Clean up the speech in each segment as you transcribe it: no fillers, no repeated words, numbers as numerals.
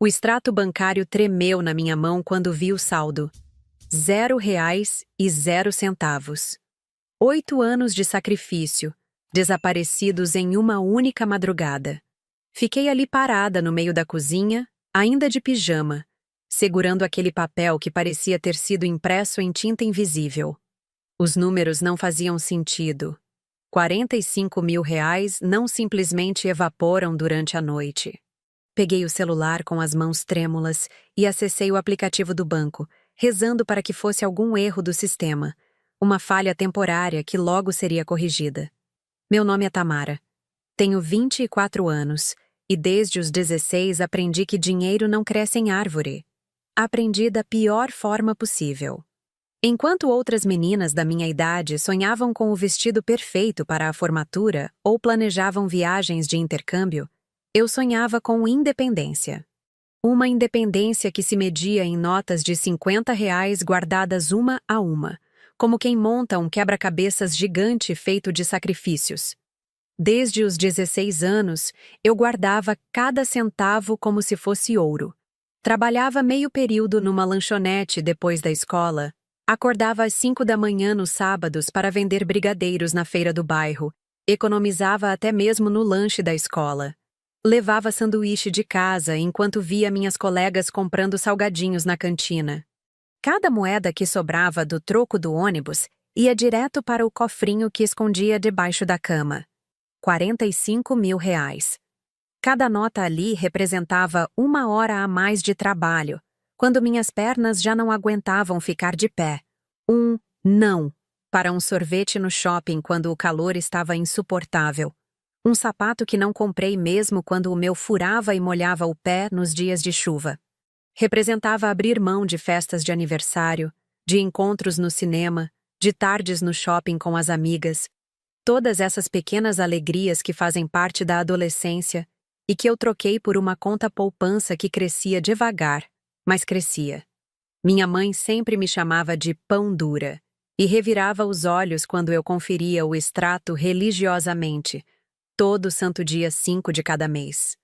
O extrato bancário tremeu na minha mão quando vi o saldo. R$ 0,00. 8 anos de sacrifício, desaparecidos em uma única madrugada. Fiquei ali parada no meio da cozinha, ainda de pijama, segurando aquele papel que parecia ter sido impresso em tinta invisível. Os números não faziam sentido. R$ 45.000 não simplesmente evaporam durante a noite. Peguei o celular com as mãos trêmulas e acessei o aplicativo do banco, rezando para que fosse algum erro do sistema, uma falha temporária que logo seria corrigida. Meu nome é Tamara. Tenho 24 anos e desde os 16 aprendi que dinheiro não cresce em árvore. Aprendi da pior forma possível. Enquanto outras meninas da minha idade sonhavam com o vestido perfeito para a formatura ou planejavam viagens de intercâmbio, eu sonhava com independência. Uma independência que se media em notas de R$ 50 guardadas uma a uma, como quem monta um quebra-cabeças gigante feito de sacrifícios. Desde os 16 anos, eu guardava cada centavo como se fosse ouro. Trabalhava meio período numa lanchonete depois da escola, acordava às 5 da manhã nos sábados para vender brigadeiros na feira do bairro, economizava até mesmo no lanche da escola. Levava sanduíche de casa enquanto via minhas colegas comprando salgadinhos na cantina. Cada moeda que sobrava do troco do ônibus ia direto para o cofrinho que escondia debaixo da cama. R$ 45.000. Cada nota ali representava 1 hora a mais de trabalho, quando minhas pernas já não aguentavam ficar de pé. Não para um sorvete no shopping quando o calor estava insuportável. Um sapato que não comprei mesmo quando o meu furava e molhava o pé nos dias de chuva. Representava abrir mão de festas de aniversário, de encontros no cinema, de tardes no shopping com as amigas. Todas essas pequenas alegrias que fazem parte da adolescência e que eu troquei por uma conta poupança que crescia devagar, mas crescia. Minha mãe sempre me chamava de pão dura e revirava os olhos quando eu conferia o extrato religiosamente, todo santo dia 5 de cada mês.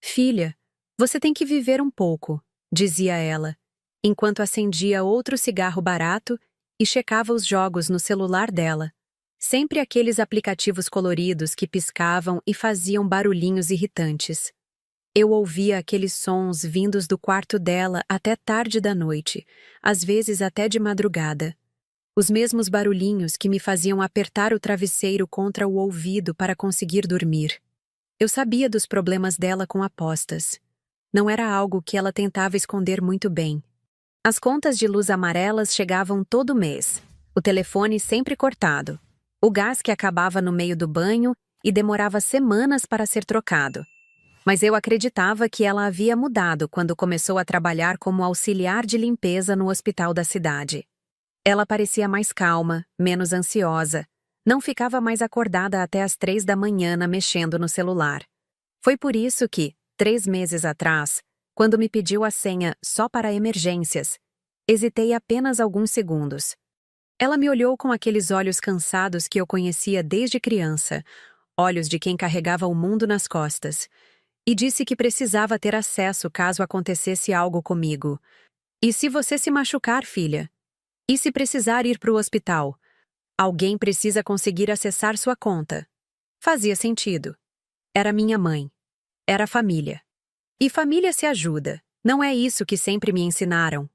Filha, você tem que viver um pouco, dizia ela, enquanto acendia outro cigarro barato e checava os jogos no celular dela. Sempre aqueles aplicativos coloridos que piscavam e faziam barulhinhos irritantes. Eu ouvia aqueles sons vindos do quarto dela até tarde da noite, às vezes até de madrugada. Os mesmos barulhinhos que me faziam apertar o travesseiro contra o ouvido para conseguir dormir. Eu sabia dos problemas dela com apostas. Não era algo que ela tentava esconder muito bem. As contas de luz amarelas chegavam todo mês, o telefone sempre cortado, o gás que acabava no meio do banho e demorava semanas para ser trocado. Mas eu acreditava que ela havia mudado quando começou a trabalhar como auxiliar de limpeza no hospital da cidade. Ela parecia mais calma, menos ansiosa. Não ficava mais acordada até às 3 da manhã mexendo no celular. Foi por isso que, 3 meses atrás, quando me pediu a senha só para emergências, hesitei apenas alguns segundos. Ela me olhou com aqueles olhos cansados que eu conhecia desde criança, olhos de quem carregava o mundo nas costas, e disse que precisava ter acesso caso acontecesse algo comigo. E se você se machucar, filha? E se precisar ir para o hospital? Alguém precisa conseguir acessar sua conta. Fazia sentido. Era minha mãe. Era família. E família se ajuda. Não é isso que sempre me ensinaram.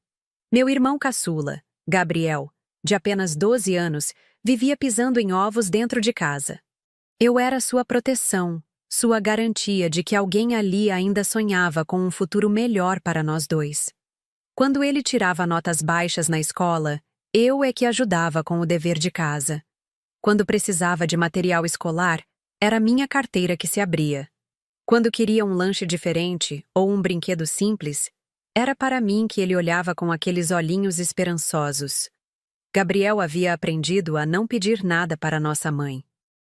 Meu irmão caçula, Gabriel, de apenas 12 anos, vivia pisando em ovos dentro de casa. Eu era sua proteção, sua garantia de que alguém ali ainda sonhava com um futuro melhor para nós dois. Quando ele tirava notas baixas na escola, eu é que ajudava com o dever de casa. Quando precisava de material escolar, era minha carteira que se abria. Quando queria um lanche diferente ou um brinquedo simples, era para mim que ele olhava com aqueles olhinhos esperançosos. Gabriel havia aprendido a não pedir nada para nossa mãe.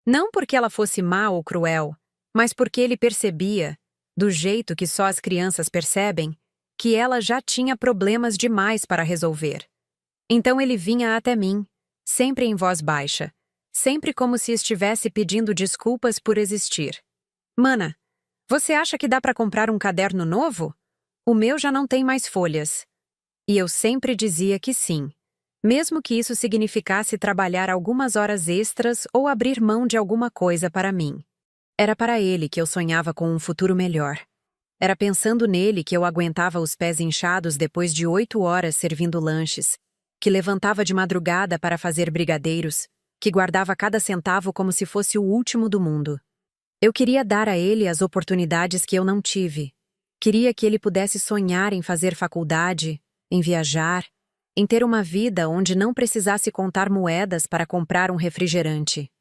Não porque ela fosse má ou cruel, mas porque ele percebia, do jeito que só as crianças percebem, que ela já tinha problemas demais para resolver. Então ele vinha até mim, sempre em voz baixa, sempre como se estivesse pedindo desculpas por existir. Mana, você acha que dá para comprar um caderno novo? O meu já não tem mais folhas. E eu sempre dizia que sim, mesmo que isso significasse trabalhar algumas horas extras ou abrir mão de alguma coisa para mim. Era para ele que eu sonhava com um futuro melhor. Era pensando nele que eu aguentava os pés inchados depois de 8 horas servindo lanches, que levantava de madrugada para fazer brigadeiros, que guardava cada centavo como se fosse o último do mundo. Eu queria dar a ele as oportunidades que eu não tive. Queria que ele pudesse sonhar em fazer faculdade, em viajar, em ter uma vida onde não precisasse contar moedas para comprar um refrigerante.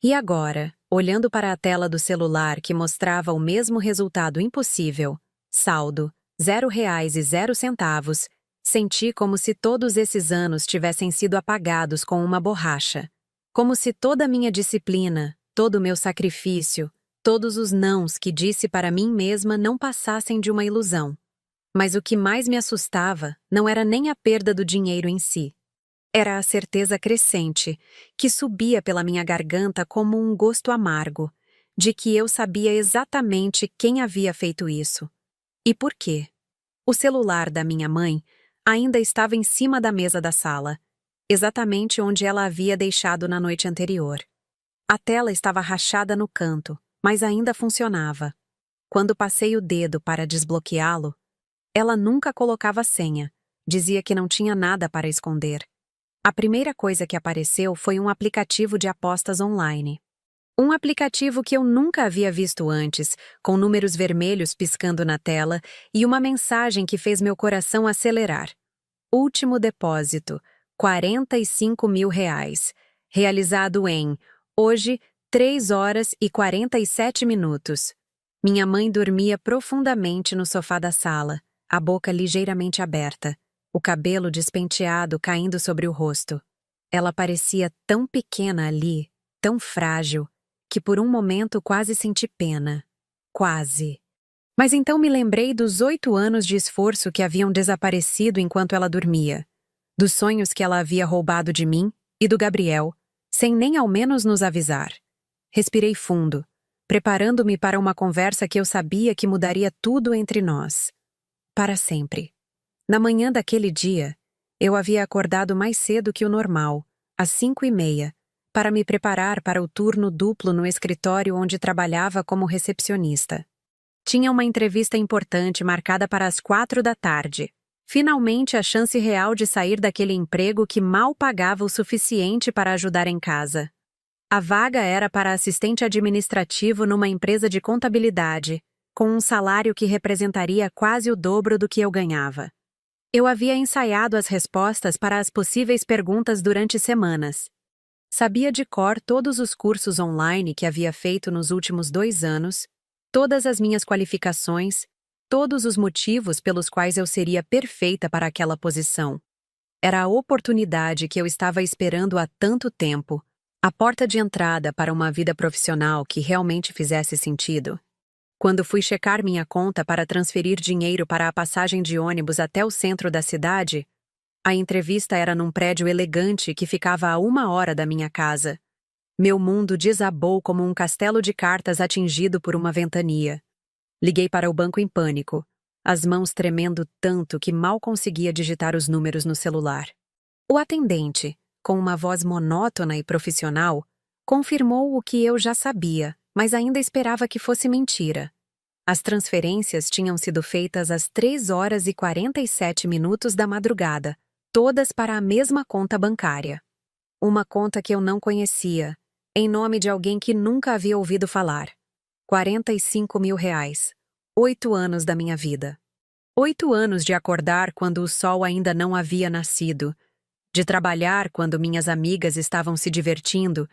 E agora, olhando para a tela do celular que mostrava o mesmo resultado impossível, saldo, R$ 0,00, senti como se todos esses anos tivessem sido apagados com uma borracha. Como se toda a minha disciplina, todo o meu sacrifício, todos os nãos que disse para mim mesma não passassem de uma ilusão. Mas o que mais me assustava não era nem a perda do dinheiro em si. Era a certeza crescente, que subia pela minha garganta como um gosto amargo, de que eu sabia exatamente quem havia feito isso. E por quê? O celular da minha mãe ainda estava em cima da mesa da sala, exatamente onde ela havia deixado na noite anterior. A tela estava rachada no canto, mas ainda funcionava. Quando passei o dedo para desbloqueá-lo, ela nunca colocava senha, dizia que não tinha nada para esconder. A primeira coisa que apareceu foi um aplicativo de apostas online. Um aplicativo que eu nunca havia visto antes, com números vermelhos piscando na tela e uma mensagem que fez meu coração acelerar. Último depósito, R$ 45.000, realizado em, hoje, 3 horas e 47 minutos. Minha mãe dormia profundamente no sofá da sala, a boca ligeiramente aberta, o cabelo despenteado caindo sobre o rosto. Ela parecia tão pequena ali, tão frágil, que por um momento quase senti pena. Quase. Mas então me lembrei dos 8 anos de esforço que haviam desaparecido enquanto ela dormia, dos sonhos que ela havia roubado de mim e do Gabriel, sem nem ao menos nos avisar. Respirei fundo, preparando-me para uma conversa que eu sabia que mudaria tudo entre nós. Para sempre. Na manhã daquele dia, eu havia acordado mais cedo que o normal, às 5h30, para me preparar para o turno duplo no escritório onde trabalhava como recepcionista. Tinha uma entrevista importante marcada para as 4 da tarde. Finalmente a chance real de sair daquele emprego que mal pagava o suficiente para ajudar em casa. A vaga era para assistente administrativo numa empresa de contabilidade, com um salário que representaria quase o dobro do que eu ganhava. Eu havia ensaiado as respostas para as possíveis perguntas durante semanas. Sabia de cor todos os cursos online que havia feito nos últimos 2 anos, todas as minhas qualificações, todos os motivos pelos quais eu seria perfeita para aquela posição. Era a oportunidade que eu estava esperando há tanto tempo, a porta de entrada para uma vida profissional que realmente fizesse sentido. Quando fui checar minha conta para transferir dinheiro para a passagem de ônibus até o centro da cidade, a entrevista era num prédio elegante que ficava a 1 hora da minha casa. Meu mundo desabou como um castelo de cartas atingido por uma ventania. Liguei para o banco em pânico, as mãos tremendo tanto que mal conseguia digitar os números no celular. O atendente, com uma voz monótona e profissional, confirmou o que eu já sabia, mas ainda esperava que fosse mentira. As transferências tinham sido feitas às 3 horas e 47 minutos da madrugada, todas para a mesma conta bancária. Uma conta que eu não conhecia, em nome de alguém que nunca havia ouvido falar. R$ 45.000. 8 anos da minha vida. 8 anos de acordar quando o sol ainda não havia nascido, de trabalhar quando minhas amigas estavam se divertindo,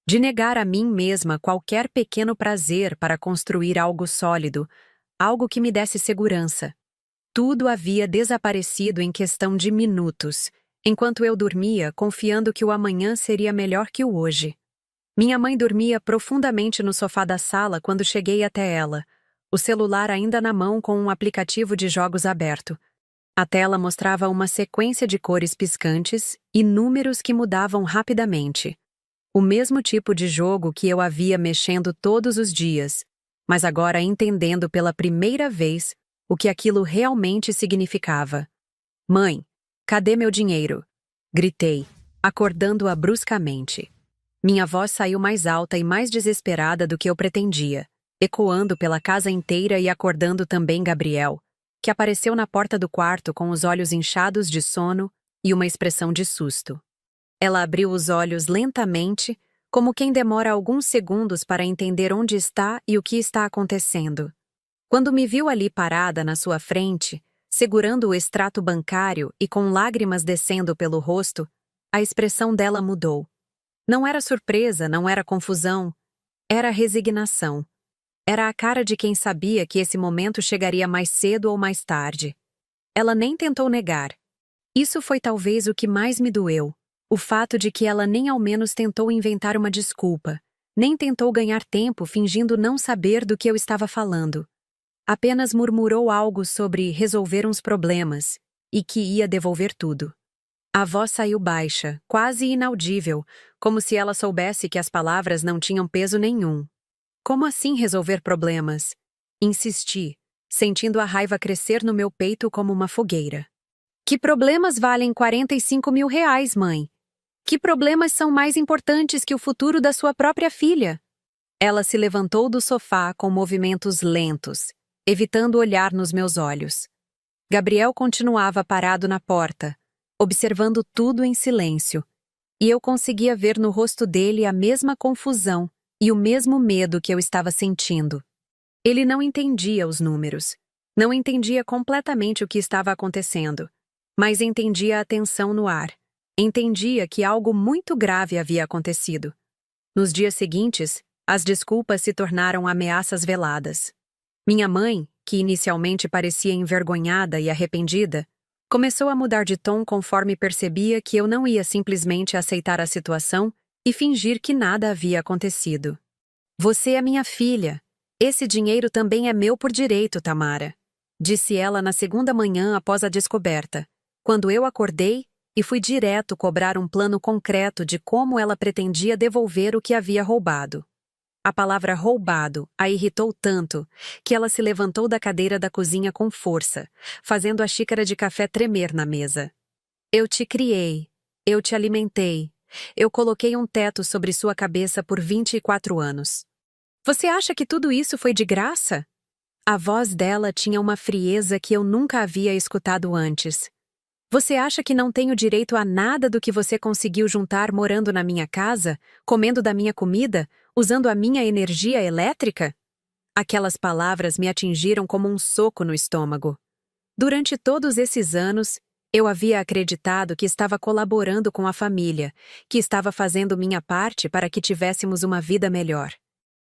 de negar a mim mesma qualquer pequeno prazer para construir algo sólido, algo que me desse segurança. Tudo havia desaparecido em questão de minutos, enquanto eu dormia confiando que o amanhã seria melhor que o hoje. Minha mãe dormia profundamente no sofá da sala quando cheguei até ela, o celular ainda na mão com um aplicativo de jogos aberto. A tela mostrava uma sequência de cores piscantes e números que mudavam rapidamente. O mesmo tipo de jogo que eu havia mexendo todos os dias, mas agora entendendo pela primeira vez o que aquilo realmente significava. Mãe, cadê meu dinheiro? Gritei, acordando-a bruscamente. Minha voz saiu mais alta e mais desesperada do que eu pretendia, ecoando pela casa inteira e acordando também Gabriel, que apareceu na porta do quarto com os olhos inchados de sono e uma expressão de susto. Ela abriu os olhos lentamente, como quem demora alguns segundos para entender onde está e o que está acontecendo. Quando me viu ali parada na sua frente, segurando o extrato bancário e com lágrimas descendo pelo rosto, a expressão dela mudou. Não era surpresa, não era confusão, era resignação. Era a cara de quem sabia que esse momento chegaria mais cedo ou mais tarde. Ela nem tentou negar. Isso foi talvez o que mais me doeu. O fato de que ela nem ao menos tentou inventar uma desculpa, nem tentou ganhar tempo fingindo não saber do que eu estava falando. Apenas murmurou algo sobre resolver uns problemas e que ia devolver tudo. A voz saiu baixa, quase inaudível, como se ela soubesse que as palavras não tinham peso nenhum. Como assim resolver problemas? Insisti, sentindo a raiva crescer no meu peito como uma fogueira. Que problemas valem R$ 45.000, mãe? Que problemas são mais importantes que o futuro da sua própria filha? Ela se levantou do sofá com movimentos lentos, evitando olhar nos meus olhos. Gabriel continuava parado na porta, observando tudo em silêncio, e eu conseguia ver no rosto dele a mesma confusão e o mesmo medo que eu estava sentindo. Ele não entendia os números, não entendia completamente o que estava acontecendo, mas entendia a tensão no ar. Entendia que algo muito grave havia acontecido. Nos dias seguintes, as desculpas se tornaram ameaças veladas. Minha mãe, que inicialmente parecia envergonhada e arrependida, começou a mudar de tom conforme percebia que eu não ia simplesmente aceitar a situação e fingir que nada havia acontecido. Você é minha filha. Esse dinheiro também é meu por direito, Tamara, disse ela na segunda manhã após a descoberta, quando eu acordei e fui direto cobrar um plano concreto de como ela pretendia devolver o que havia roubado. A palavra roubado a irritou tanto que ela se levantou da cadeira da cozinha com força, fazendo a xícara de café tremer na mesa. Eu te criei, eu te alimentei, eu coloquei um teto sobre sua cabeça por 24 anos. Você acha que tudo isso foi de graça? A voz dela tinha uma frieza que eu nunca havia escutado antes. Você acha que não tenho direito a nada do que você conseguiu juntar morando na minha casa, comendo da minha comida, usando a minha energia elétrica? Aquelas palavras me atingiram como um soco no estômago. Durante todos esses anos, eu havia acreditado que estava colaborando com a família, que estava fazendo minha parte para que tivéssemos uma vida melhor.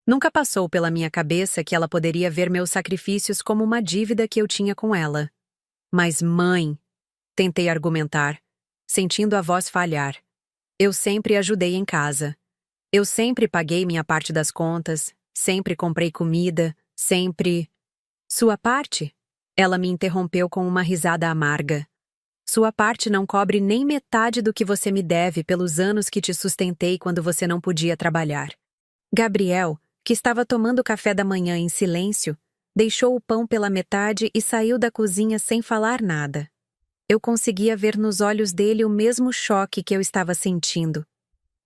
Nunca passou pela minha cabeça que ela poderia ver meus sacrifícios como uma dívida que eu tinha com ela. Mas, mãe, tentei argumentar, sentindo a voz falhar. Eu sempre ajudei em casa. Eu sempre paguei minha parte das contas, sempre comprei comida, sempre... Sua parte? Ela me interrompeu com uma risada amarga. Sua parte não cobre nem metade do que você me deve pelos anos que te sustentei quando você não podia trabalhar. Gabriel, que estava tomando café da manhã em silêncio, deixou o pão pela metade e saiu da cozinha sem falar nada. Eu conseguia ver nos olhos dele o mesmo choque que eu estava sentindo.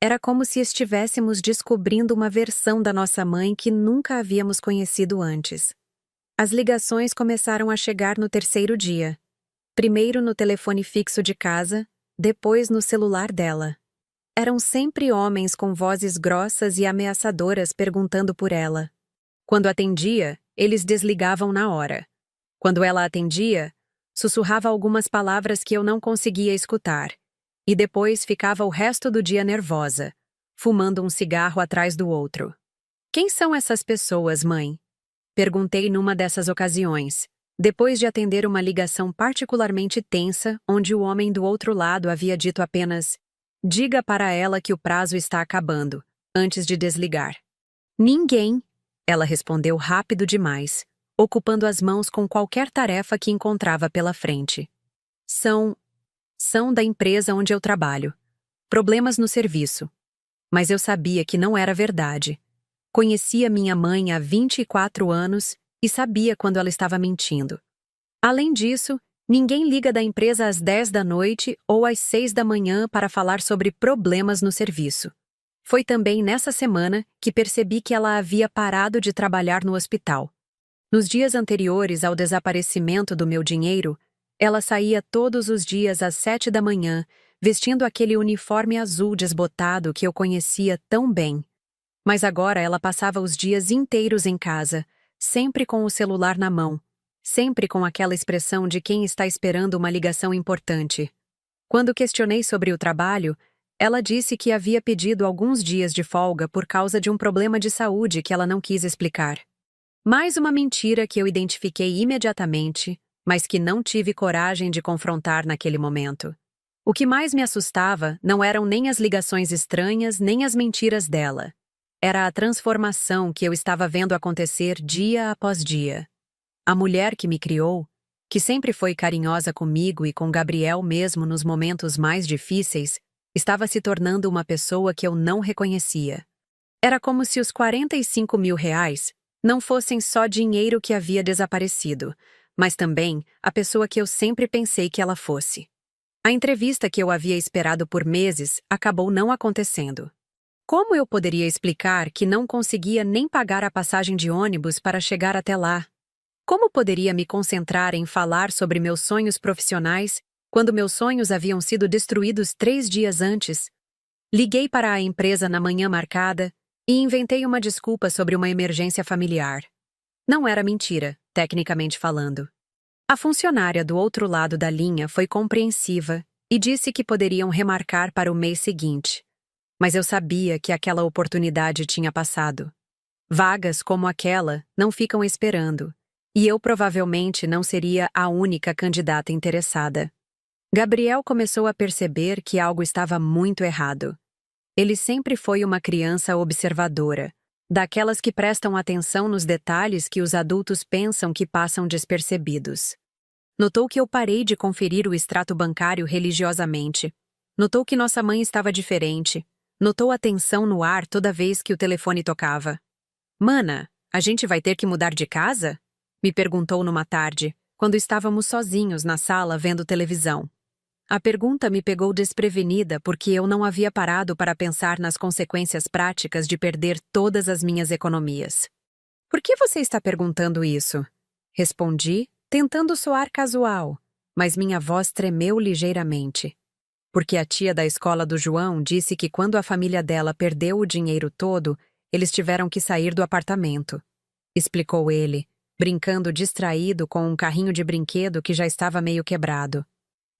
Era como se estivéssemos descobrindo uma versão da nossa mãe que nunca havíamos conhecido antes. As ligações começaram a chegar no terceiro dia. Primeiro no telefone fixo de casa, depois no celular dela. Eram sempre homens com vozes grossas e ameaçadoras perguntando por ela. Quando atendia, eles desligavam na hora. Quando ela atendia, sussurrava algumas palavras que eu não conseguia escutar, e depois ficava o resto do dia nervosa, fumando um cigarro atrás do outro. Quem são essas pessoas, mãe? Perguntei numa dessas ocasiões, depois de atender uma ligação particularmente tensa, onde o homem do outro lado havia dito apenas: diga para ela que o prazo está acabando, antes de desligar. Ninguém, ela respondeu rápido demais, ocupando as mãos com qualquer tarefa que encontrava pela frente. São da empresa onde eu trabalho. Problemas no serviço. Mas eu sabia que não era verdade. Conhecia minha mãe há 24 anos e sabia quando ela estava mentindo. Além disso, ninguém liga da empresa às 10 da noite ou às 6 da manhã para falar sobre problemas no serviço. Foi também nessa semana que percebi que ela havia parado de trabalhar no hospital. Nos dias anteriores ao desaparecimento do meu dinheiro, ela saía todos os dias às 7 da manhã, vestindo aquele uniforme azul desbotado que eu conhecia tão bem. Mas agora ela passava os dias inteiros em casa, sempre com o celular na mão, sempre com aquela expressão de quem está esperando uma ligação importante. Quando questionei sobre o trabalho, ela disse que havia pedido alguns dias de folga por causa de um problema de saúde que ela não quis explicar. Mais uma mentira que eu identifiquei imediatamente, mas que não tive coragem de confrontar naquele momento. O que mais me assustava não eram nem as ligações estranhas, nem as mentiras dela. Era a transformação que eu estava vendo acontecer dia após dia. A mulher que me criou, que sempre foi carinhosa comigo e com Gabriel mesmo nos momentos mais difíceis, estava se tornando uma pessoa que eu não reconhecia. Era como se os R$ 45.000 não fossem só dinheiro que havia desaparecido, mas também a pessoa que eu sempre pensei que ela fosse. A entrevista que eu havia esperado por meses acabou não acontecendo. Como eu poderia explicar que não conseguia nem pagar a passagem de ônibus para chegar até lá? Como poderia me concentrar em falar sobre meus sonhos profissionais quando meus sonhos haviam sido destruídos 3 dias antes? Liguei para a empresa na manhã marcada e inventei uma desculpa sobre uma emergência familiar. Não era mentira, tecnicamente falando. A funcionária do outro lado da linha foi compreensiva e disse que poderiam remarcar para o mês seguinte. Mas eu sabia que aquela oportunidade tinha passado. Vagas como aquela não ficam esperando, e eu provavelmente não seria a única candidata interessada. Gabriel começou a perceber que algo estava muito errado. Ele sempre foi uma criança observadora, daquelas que prestam atenção nos detalhes que os adultos pensam que passam despercebidos. Notou que eu parei de conferir o extrato bancário religiosamente. Notou que nossa mãe estava diferente. Notou a tensão no ar toda vez que o telefone tocava. "Mana, a gente vai ter que mudar de casa?" me perguntou numa tarde, quando estávamos sozinhos na sala vendo televisão. A pergunta me pegou desprevenida porque eu não havia parado para pensar nas consequências práticas de perder todas as minhas economias. "Por que você está perguntando isso?" respondi, tentando soar casual, mas minha voz tremeu ligeiramente. Porque a tia da escola do João disse que quando a família dela perdeu o dinheiro todo, eles tiveram que sair do apartamento. Explicou ele, brincando distraído com um carrinho de brinquedo que já estava meio quebrado.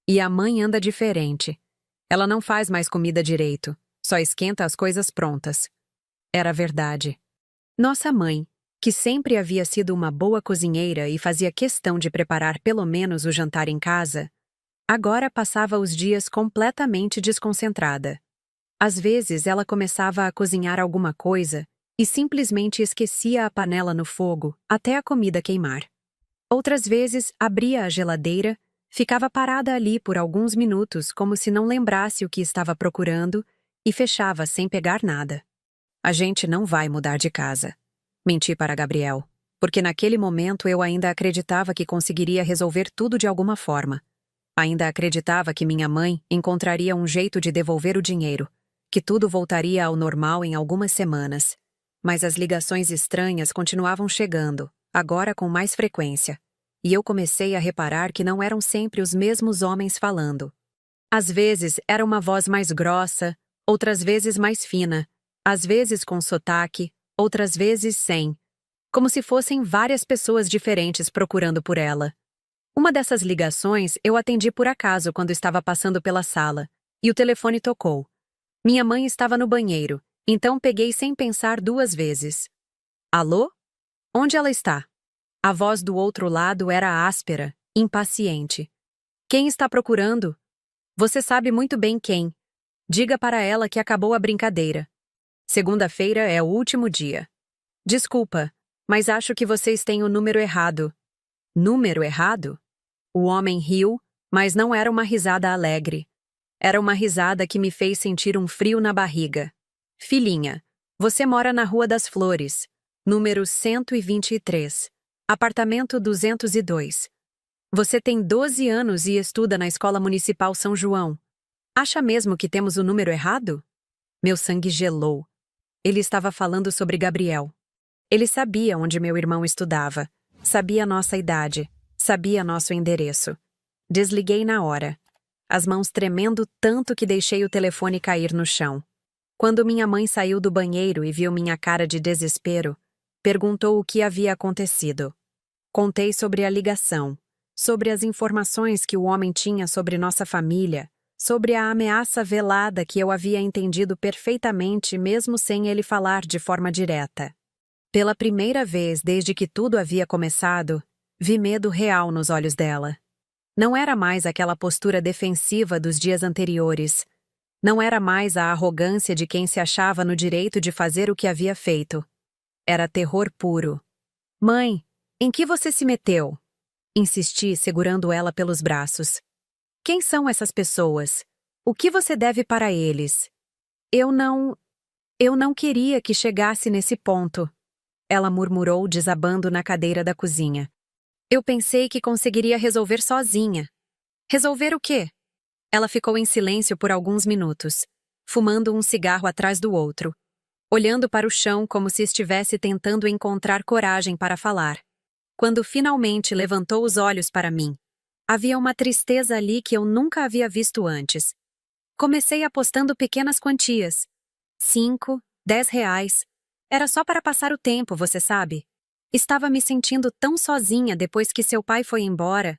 "E a mãe anda diferente. Ela não faz mais comida direito, só esquenta as coisas prontas." Era verdade. Nossa mãe, que sempre havia sido uma boa cozinheira e fazia questão de preparar pelo menos o jantar em casa, agora passava os dias completamente desconcentrada. Às vezes ela começava a cozinhar alguma coisa e simplesmente esquecia a panela no fogo até a comida queimar. Outras vezes abria a geladeira, ficava parada ali por alguns minutos como se não lembrasse o que estava procurando e fechava sem pegar nada. "A gente não vai mudar de casa", menti para Gabriel, porque naquele momento eu ainda acreditava que conseguiria resolver tudo de alguma forma. Ainda acreditava que minha mãe encontraria um jeito de devolver o dinheiro, que tudo voltaria ao normal em algumas semanas. Mas as ligações estranhas continuavam chegando, agora com mais frequência, e eu comecei a reparar que não eram sempre os mesmos homens falando. Às vezes era uma voz mais grossa, outras vezes mais fina, às vezes com sotaque, outras vezes sem, como se fossem várias pessoas diferentes procurando por ela. Uma dessas ligações eu atendi por acaso quando estava passando pela sala, e o telefone tocou. Minha mãe estava no banheiro, então peguei sem pensar 2 vezes. "Alô? Onde ela está?" A voz do outro lado era áspera, impaciente. "Quem está procurando?" "Você sabe muito bem quem. Diga para ela que acabou a brincadeira. Segunda-feira é o último dia." "Desculpa, mas acho que vocês têm o número errado." "Número errado?" O homem riu, mas não era uma risada alegre. Era uma risada que me fez sentir um frio na barriga. "Filhinha, você mora na Rua das Flores, número 123, apartamento 202. Você tem 12 anos e estuda na Escola Municipal São João. Acha mesmo que temos o número errado? Meu sangue gelou. Ele estava falando sobre Gabriel. Ele sabia onde meu irmão estudava, sabia nossa idade, sabia nosso endereço. Desliguei na hora, as mãos tremendo tanto que deixei o telefone cair no chão. Quando minha mãe saiu do banheiro e viu minha cara de desespero, perguntou o que havia acontecido. Contei sobre a ligação, sobre as informações que o homem tinha sobre nossa família, sobre a ameaça velada que eu havia entendido perfeitamente mesmo sem ele falar de forma direta. Pela primeira vez desde que tudo havia começado, vi medo real nos olhos dela. Não era mais aquela postura defensiva dos dias anteriores. Não era mais a arrogância de quem se achava no direito de fazer o que havia feito. Era terror puro. Mãe, em que você se meteu? Insisti, segurando ela pelos braços. Quem são essas pessoas? O que você deve para eles? Eu não queria que chegasse nesse ponto. Ela murmurou, desabando na cadeira da cozinha. Eu pensei que conseguiria resolver sozinha. Resolver o quê? Ela ficou em silêncio por alguns minutos, fumando um cigarro atrás do outro, olhando para o chão como se estivesse tentando encontrar coragem para falar. Quando finalmente levantou os olhos para mim, havia uma tristeza ali que eu nunca havia visto antes. Comecei apostando pequenas quantias. 5, 10 reais. Era só para passar o tempo, você sabe. Estava me sentindo tão sozinha depois que seu pai foi embora.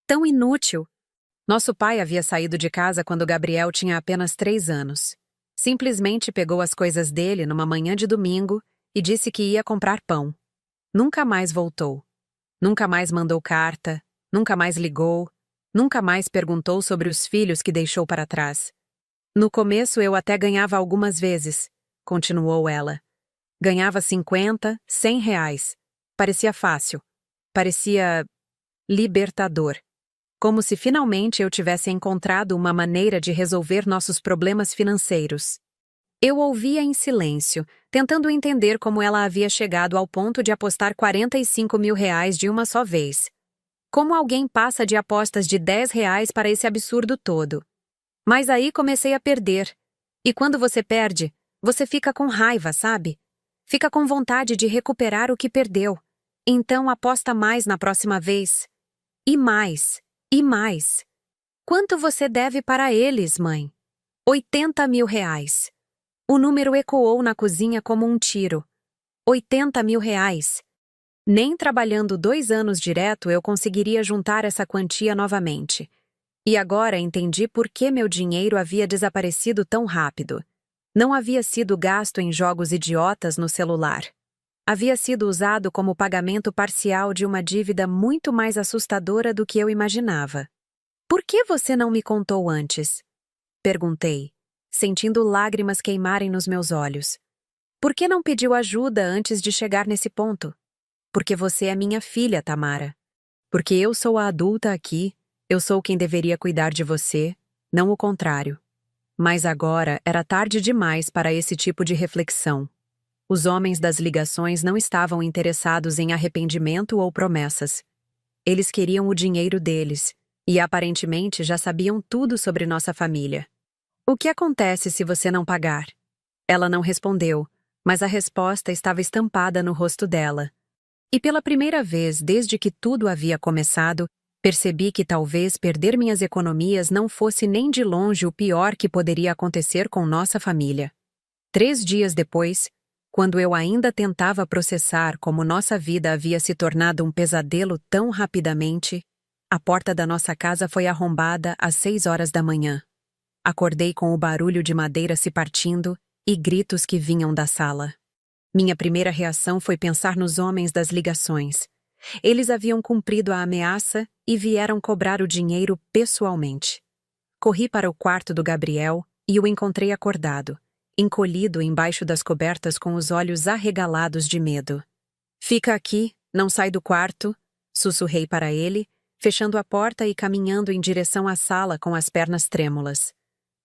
Tão inútil. Nosso pai havia saído de casa quando Gabriel tinha apenas 3 anos. Simplesmente pegou as coisas dele numa manhã de domingo e disse que ia comprar pão. Nunca mais voltou. Nunca mais mandou carta, nunca mais ligou, nunca mais perguntou sobre os filhos que deixou para trás. No começo eu até ganhava algumas vezes, continuou ela. Ganhava 50, 100 reais. Parecia fácil. Parecia libertador. Como se finalmente eu tivesse encontrado uma maneira de resolver nossos problemas financeiros. Eu ouvia em silêncio, tentando entender como ela havia chegado ao ponto de apostar 45 mil reais de uma só vez. Como alguém passa de apostas de 10 reais para esse absurdo todo? Mas aí comecei a perder. E quando você perde, você fica com raiva, sabe? Fica com vontade de recuperar o que perdeu. Então aposta mais na próxima vez. E mais. E mais. Quanto você deve para eles, mãe? 80 mil reais. O número ecoou na cozinha como um tiro. 80 mil reais. Nem trabalhando 2 anos direto eu conseguiria juntar essa quantia novamente. E agora entendi por que meu dinheiro havia desaparecido tão rápido. Não havia sido gasto em jogos idiotas no celular. Havia sido usado como pagamento parcial de uma dívida muito mais assustadora do que eu imaginava. Por que você não me contou antes? Perguntei, sentindo lágrimas queimarem nos meus olhos. Por que não pediu ajuda antes de chegar nesse ponto? Porque você é minha filha, Tamara. Porque eu sou a adulta aqui, eu sou quem deveria cuidar de você, não o contrário. Mas agora era tarde demais para esse tipo de reflexão. Os homens das ligações não estavam interessados em arrependimento ou promessas. Eles queriam o dinheiro deles, e aparentemente já sabiam tudo sobre nossa família. O que acontece se você não pagar? Ela não respondeu, mas a resposta estava estampada no rosto dela. E pela primeira vez desde que tudo havia começado, percebi que talvez perder minhas economias não fosse nem de longe o pior que poderia acontecer com nossa família. 3 dias depois, quando eu ainda tentava processar como nossa vida havia se tornado um pesadelo tão rapidamente, a porta da nossa casa foi arrombada às 6 horas da manhã. Acordei com o barulho de madeira se partindo e gritos que vinham da sala. Minha primeira reação foi pensar nos homens das ligações. Eles haviam cumprido a ameaça e vieram cobrar o dinheiro pessoalmente. Corri para o quarto do Gabriel e o encontrei acordado, encolhido embaixo das cobertas com os olhos arregalados de medo. Fica aqui, não sai do quarto, sussurrei para ele, fechando a porta e caminhando em direção à sala com as pernas trêmulas.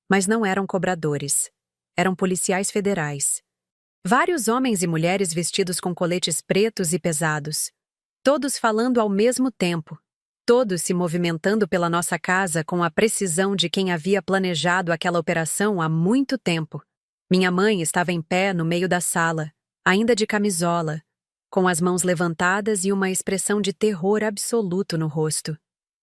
Mas não eram cobradores. Eram policiais federais. Vários homens e mulheres vestidos com coletes pretos e pesados. Todos falando ao mesmo tempo. todos se movimentando pela nossa casa com a precisão de quem havia planejado aquela operação há muito tempo. Minha mãe estava em pé no meio da sala, ainda de camisola, com as mãos levantadas e uma expressão de terror absoluto no rosto.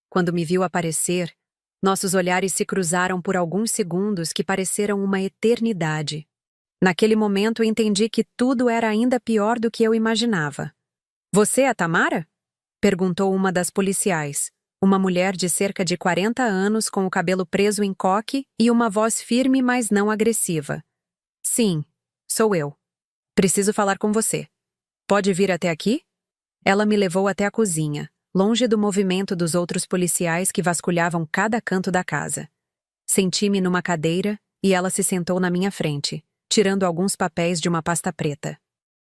Quando me viu aparecer, nossos olhares se cruzaram por alguns segundos que pareceram uma eternidade. Naquele momento entendi que tudo era ainda pior do que eu imaginava. "Você é a Tamara?" perguntou uma das policiais, uma mulher de cerca de 40 anos com o cabelo preso em coque e uma voz firme, mas não agressiva. "Sim, sou eu. Preciso falar com você. Pode vir até aqui?" Ela me levou até a cozinha, longe do movimento dos outros policiais que vasculhavam cada canto da casa. Senti-me numa cadeira e ela se sentou na minha frente, tirando alguns papéis de uma pasta preta.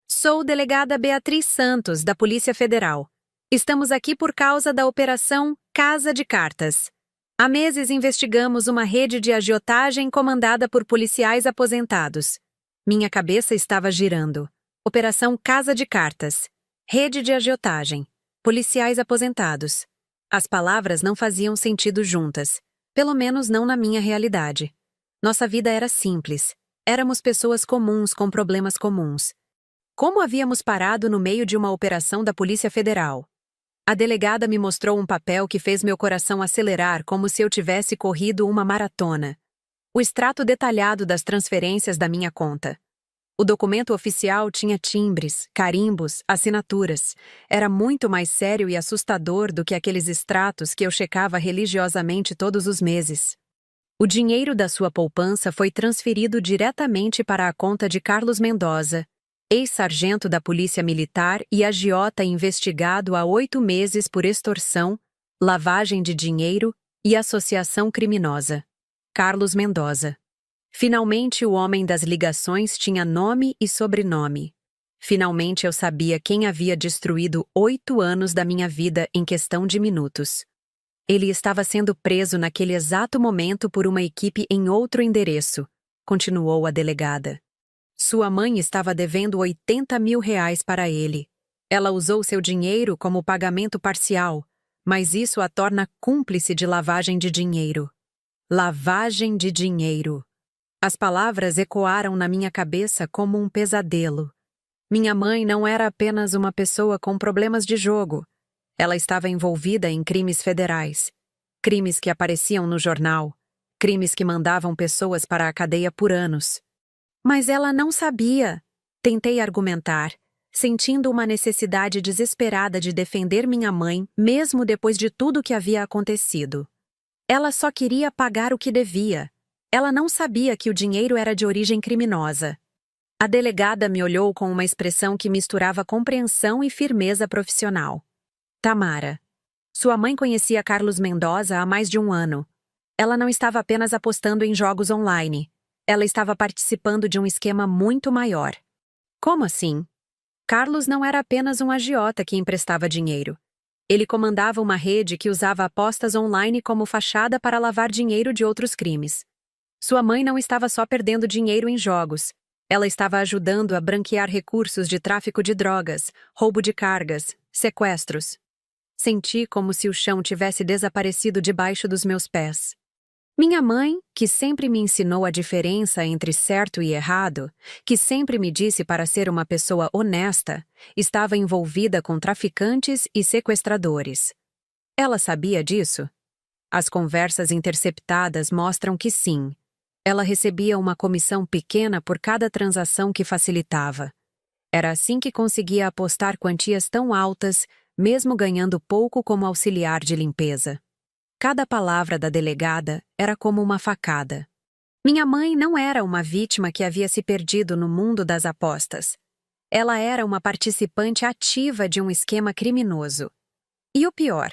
"Sou delegada Beatriz Santos, da Polícia Federal. Estamos aqui por causa da Operação Casa de Cartas. Há meses investigamos uma rede de agiotagem comandada por policiais aposentados." Minha cabeça estava girando. Operação Casa de Cartas. Rede de agiotagem. Policiais aposentados. As palavras não faziam sentido juntas. Pelo menos não na minha realidade. Nossa vida era simples. Éramos pessoas comuns com problemas comuns. Como havíamos parado no meio de uma operação da Polícia Federal? A delegada me mostrou um papel que fez meu coração acelerar como se eu tivesse corrido uma maratona. O extrato detalhado das transferências da minha conta. O documento oficial tinha timbres, carimbos, assinaturas. Era muito mais sério e assustador do que aqueles extratos que eu checava religiosamente todos os meses. O dinheiro da sua poupança foi transferido diretamente para a conta de Carlos Mendoza, ex-sargento da Polícia Militar e agiota investigado há 8 meses por extorsão, lavagem de dinheiro e associação criminosa. Carlos Mendoza. Finalmente o homem das ligações tinha nome e sobrenome. Finalmente eu sabia quem havia destruído 8 anos da minha vida em questão de minutos. Ele estava sendo preso naquele exato momento por uma equipe em outro endereço, continuou a delegada. Sua mãe estava devendo R$80 mil para ele. Ela usou seu dinheiro como pagamento parcial, mas isso a torna cúmplice de lavagem de dinheiro. Lavagem de dinheiro. As palavras ecoaram na minha cabeça como um pesadelo. Minha mãe não era apenas uma pessoa com problemas de jogo. Ela estava envolvida em crimes federais. Crimes que apareciam no jornal. Crimes que mandavam pessoas para a cadeia por anos. Mas ela não sabia. Tentei argumentar, sentindo uma necessidade desesperada de defender minha mãe, mesmo depois de tudo o que havia acontecido. Ela só queria pagar o que devia. Ela não sabia que o dinheiro era de origem criminosa. A delegada me olhou com uma expressão que misturava compreensão e firmeza profissional. Tamara. Sua mãe conhecia Carlos Mendoza há mais de 1 ano. Ela não estava apenas apostando em jogos online. Ela estava participando de um esquema muito maior. Como assim? Carlos não era apenas um agiota que emprestava dinheiro. Ele comandava uma rede que usava apostas online como fachada para lavar dinheiro de outros crimes. Sua mãe não estava só perdendo dinheiro em jogos. Ela estava ajudando a branquear recursos de tráfico de drogas, roubo de cargas, sequestros. Senti como se o chão tivesse desaparecido debaixo dos meus pés. Minha mãe, que sempre me ensinou a diferença entre certo e errado, que sempre me disse para ser uma pessoa honesta, estava envolvida com traficantes e sequestradores. Ela sabia disso? As conversas interceptadas mostram que sim. Ela recebia uma comissão pequena por cada transação que facilitava. Era assim que conseguia apostar quantias tão altas, mesmo ganhando pouco como auxiliar de limpeza. Cada palavra da delegada era como uma facada. Minha mãe não era uma vítima que havia se perdido no mundo das apostas. Ela era uma participante ativa de um esquema criminoso. E o pior,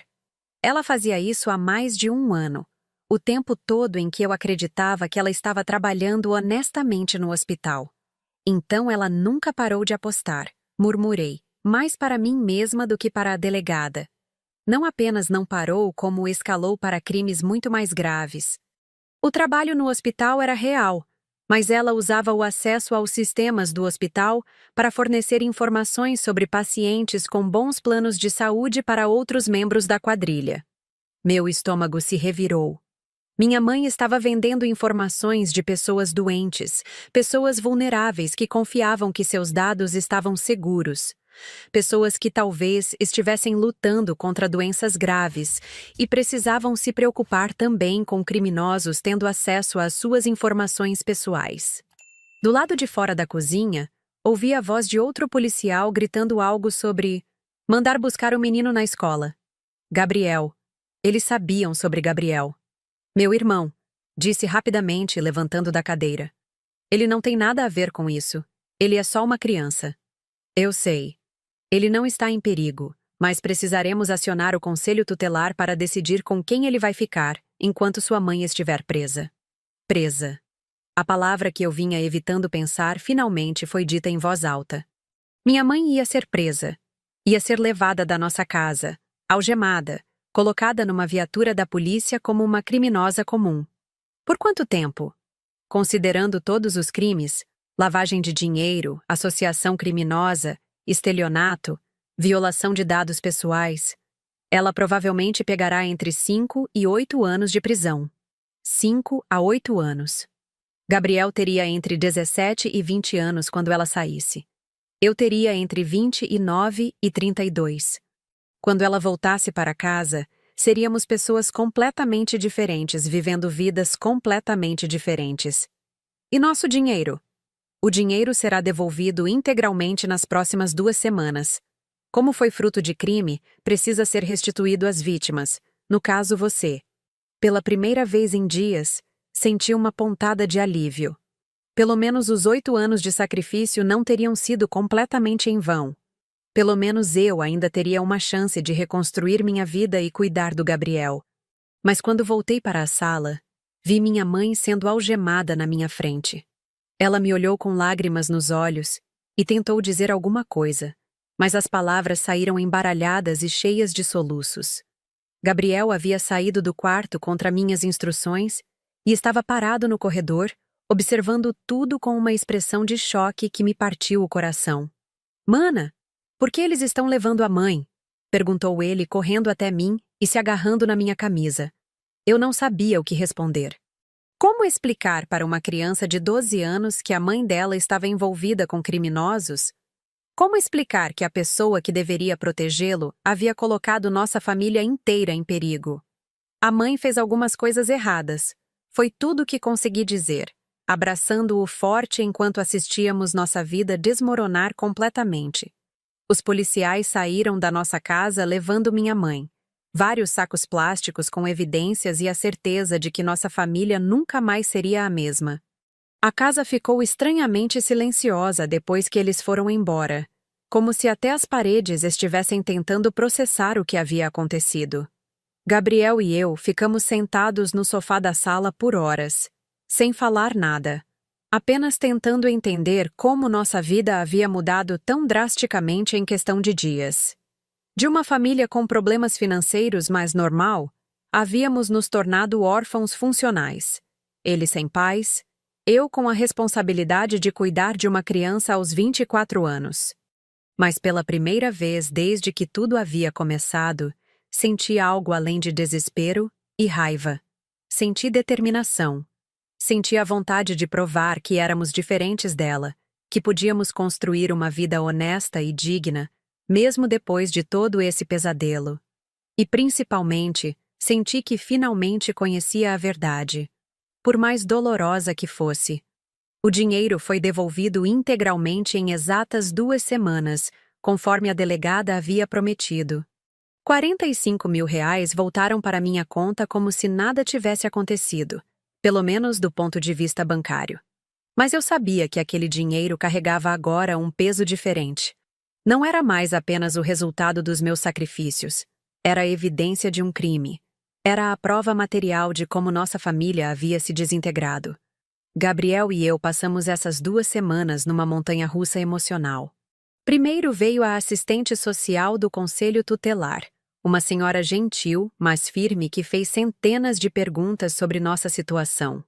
ela fazia isso há mais de 1 ano, o tempo todo em que eu acreditava que ela estava trabalhando honestamente no hospital. Então ela nunca parou de apostar, murmurei, mais para mim mesma do que para a delegada. Não apenas não parou, como escalou para crimes muito mais graves. O trabalho no hospital era real, mas ela usava o acesso aos sistemas do hospital para fornecer informações sobre pacientes com bons planos de saúde para outros membros da quadrilha. Meu estômago se revirou. Minha mãe estava vendendo informações de pessoas doentes, pessoas vulneráveis que confiavam que seus dados estavam seguros, pessoas que talvez estivessem lutando contra doenças graves e precisavam se preocupar também com criminosos tendo acesso às suas informações pessoais. Do lado de fora da cozinha, ouvi a voz de outro policial gritando algo sobre mandar buscar o menino na escola. Gabriel. Eles sabiam sobre Gabriel. Meu irmão, disse rapidamente, levantando da cadeira. Ele não tem nada a ver com isso. Ele é só uma criança. Eu sei. Ele não está em perigo, mas precisaremos acionar o conselho tutelar para decidir com quem ele vai ficar, enquanto sua mãe estiver presa. Presa. A palavra que eu vinha evitando pensar finalmente foi dita em voz alta. Minha mãe ia ser presa. Ia ser levada da nossa casa, algemada, colocada numa viatura da polícia como uma criminosa comum. Por quanto tempo? Considerando todos os crimes, lavagem de dinheiro, associação criminosa, estelionato, violação de dados pessoais, ela provavelmente pegará entre 5 e 8 anos de prisão. 5 a 8 anos. Gabriel teria entre 17 e 20 anos quando ela saísse. Eu teria entre 29 e 32. Quando ela voltasse para casa, seríamos pessoas completamente diferentes, vivendo vidas completamente diferentes. E nosso dinheiro? O dinheiro será devolvido integralmente nas próximas 2 semanas. Como foi fruto de crime, precisa ser restituído às vítimas, no caso você. Pela primeira vez em dias, senti uma pontada de alívio. Pelo menos os 8 anos de sacrifício não teriam sido completamente em vão. Pelo menos eu ainda teria uma chance de reconstruir minha vida e cuidar do Gabriel. Mas quando voltei para a sala, vi minha mãe sendo algemada na minha frente. Ela me olhou com lágrimas nos olhos e tentou dizer alguma coisa, mas as palavras saíram embaralhadas e cheias de soluços. Gabriel havia saído do quarto contra minhas instruções e estava parado no corredor, observando tudo com uma expressão de choque que me partiu o coração. Mana! Por que eles estão levando a mãe? Perguntou ele, correndo até mim e se agarrando na minha camisa. Eu não sabia o que responder. Como explicar para uma criança de 12 anos que a mãe dela estava envolvida com criminosos? Como explicar que a pessoa que deveria protegê-lo havia colocado nossa família inteira em perigo? A mãe fez algumas coisas erradas. Foi tudo o que consegui dizer, abraçando-o forte enquanto assistíamos nossa vida desmoronar completamente. Os policiais saíram da nossa casa levando minha mãe. Vários sacos plásticos com evidências e a certeza de que nossa família nunca mais seria a mesma. A casa ficou estranhamente silenciosa depois que eles foram embora, como se até as paredes estivessem tentando processar o que havia acontecido. Gabriel e eu ficamos sentados no sofá da sala por horas, sem falar nada. Apenas tentando entender como nossa vida havia mudado tão drasticamente em questão de dias. De uma família com problemas financeiros mais normal, havíamos nos tornado órfãos funcionais. Ele sem pais, eu com a responsabilidade de cuidar de uma criança aos 24 anos. Mas pela primeira vez desde que tudo havia começado, senti algo além de desespero e raiva. Senti determinação. Senti a vontade de provar que éramos diferentes dela, que podíamos construir uma vida honesta e digna, mesmo depois de todo esse pesadelo. E, principalmente, senti que finalmente conhecia a verdade, por mais dolorosa que fosse. O dinheiro foi devolvido integralmente em exatas 2 semanas, conforme a delegada havia prometido. 45 mil reais voltaram para minha conta como se nada tivesse acontecido. Pelo menos do ponto de vista bancário. Mas eu sabia que aquele dinheiro carregava agora um peso diferente. Não era mais apenas o resultado dos meus sacrifícios. Era a evidência de um crime. Era a prova material de como nossa família havia se desintegrado. Gabriel e eu passamos essas 2 semanas numa montanha-russa emocional. Primeiro veio a assistente social do Conselho Tutelar, uma senhora gentil, mas firme que fez centenas de perguntas sobre nossa situação.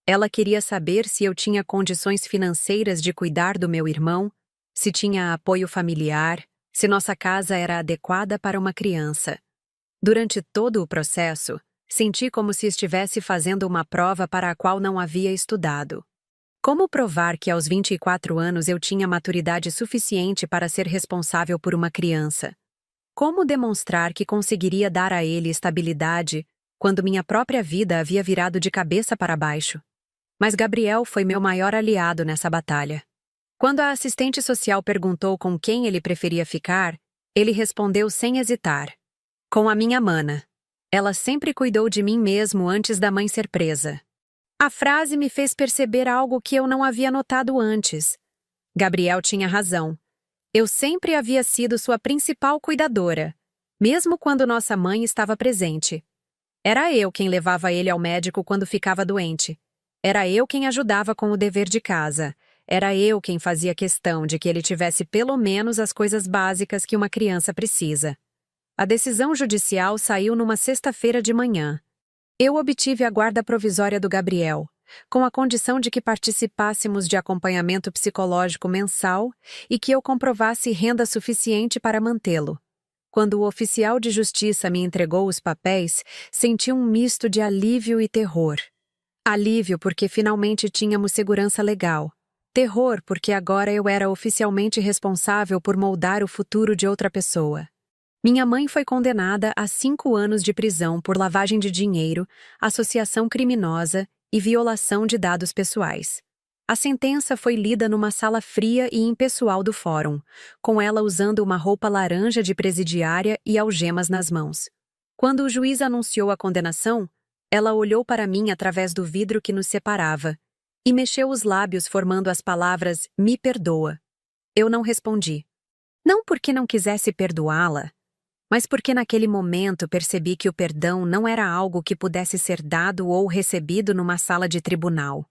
Ela queria saber se eu tinha condições financeiras de cuidar do meu irmão, se tinha apoio familiar, se nossa casa era adequada para uma criança. Durante todo o processo, senti como se estivesse fazendo uma prova para a qual não havia estudado. Como provar que aos 24 anos eu tinha maturidade suficiente para ser responsável por uma criança? Como demonstrar que conseguiria dar a ele estabilidade quando minha própria vida havia virado de cabeça para baixo? Mas Gabriel foi meu maior aliado nessa batalha. Quando a assistente social perguntou com quem ele preferia ficar, ele respondeu sem hesitar: com a minha mana. Ela sempre cuidou de mim mesmo antes da mãe ser presa. A frase me fez perceber algo que eu não havia notado antes. Gabriel tinha razão. Eu sempre havia sido sua principal cuidadora, mesmo quando nossa mãe estava presente. Era eu quem levava ele ao médico quando ficava doente. Era eu quem ajudava com o dever de casa. Era eu quem fazia questão de que ele tivesse pelo menos as coisas básicas que uma criança precisa. A decisão judicial saiu numa sexta-feira de manhã. Eu obtive a guarda provisória do Gabriel, com a condição de que participássemos de acompanhamento psicológico mensal e que eu comprovasse renda suficiente para mantê-lo. Quando o oficial de justiça me entregou os papéis, senti um misto de alívio e terror. Alívio porque finalmente tínhamos segurança legal. Terror porque agora eu era oficialmente responsável por moldar o futuro de outra pessoa. Minha mãe foi condenada a 5 anos de prisão por lavagem de dinheiro, associação criminosa e violação de dados pessoais. A sentença foi lida numa sala fria e impessoal do fórum, com ela usando uma roupa laranja de presidiária e algemas nas mãos. Quando o juiz anunciou a condenação, ela olhou para mim através do vidro que nos separava e mexeu os lábios formando as palavras "me perdoa". Eu não respondi. Não porque não quisesse perdoá-la, mas porque naquele momento percebi que o perdão não era algo que pudesse ser dado ou recebido numa sala de tribunal.